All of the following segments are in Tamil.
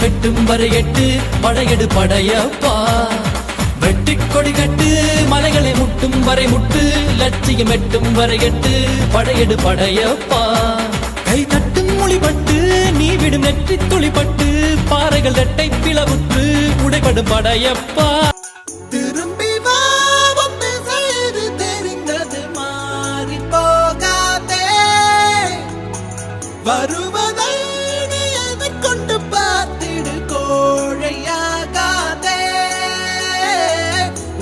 வெட்டும் வரை எட்டு படையெடு படையப்பா. வெட்டிக் கொடி கட்டு மலைகளை முட்டும் வரை முட்டு லட்சியம் எட்டும் வரை எட்டு படையெடு படையப்பா. கை தட்டும் மொழிபட்டு நீ விடும் நெற்றி துளிப்பட்டு பாறைகள் ரெட்டை பிளவுற்று உடைபடும் படையப்பா. திரும்பி வா வந்து செய்து தெரிந்தது மாறி போகாதே. வருவதை நீ எதிர்கொண்டு பார்த்திடு கோழையாகாதே.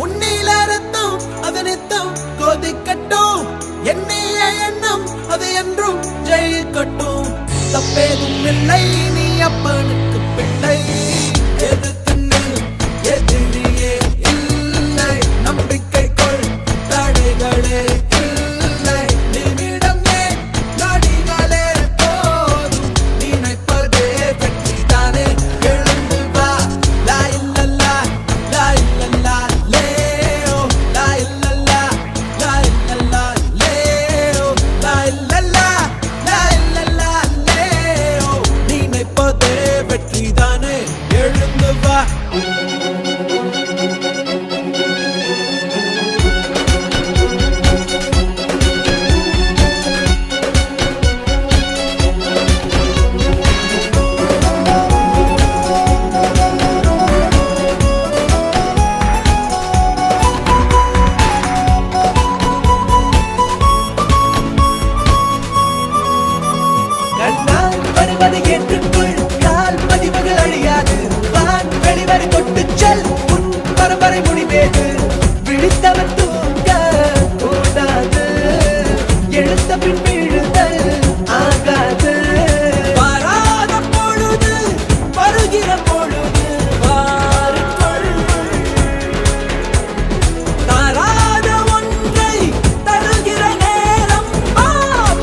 உன்னில் அறுத்தும் அதனித்தும் கொதிக்கட்டும் எண்ணிய எண்ணம் அது என்றும் ஜெயிக்கட்டும். தப்பேதும் இல்லை நீ அப்பனுக்கு பிள்ளை. எதுக்கு நீ எதிரியே இல்லை நம்பிக்கை கொள் தடைகளே இல்லை. நிமிடம் ஏன் நொடிகளே போதும் நினைப்பதே வெற்றிதானே. எழுந்து வா லா இல்லல்லா லா இல்லல்லா லேயோ லா இல்லல்லா லா இல்லல்லா லேயோ லா இல்லல்லா லா இல்லல்லா லேயோ. நினைப்பதே வெற்றிதானே எழுந்து வா. கண்ணால் வருவதை ஏற்றுக்கொள் கால் பதிவுகள் அழியாது. வான் வெளிவரை தொட்டுச் செல் உன் பரம்பரை முடிவேது. விழித்தவன் தூங்க கூடாது எழுத்த பின் விழுதல் ஆகாது. வராத பொழுது வருகிற பொழுது வாருக்குள் தாராத ஒன்றை தருகிற நேரம்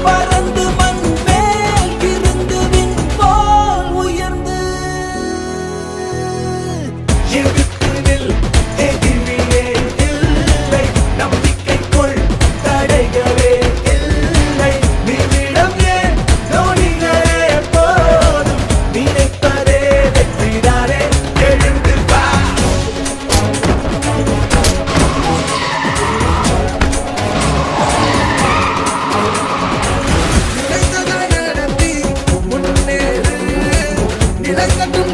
பறந்து மண் மேல் இருந்து விண் போல் உயர்ந்து. எதிர்த்து எதிரியே இல்லை நம்பிக்கை கொள் தடைகளே இல்லை. நிமிடம் ஏன் நொடிகளே போதும் நினைப்பதே வெற்றிதானே. எழுந்து வா. நினைத்ததை நடத்தி முன்னேறு. நிலைக்கட்டும்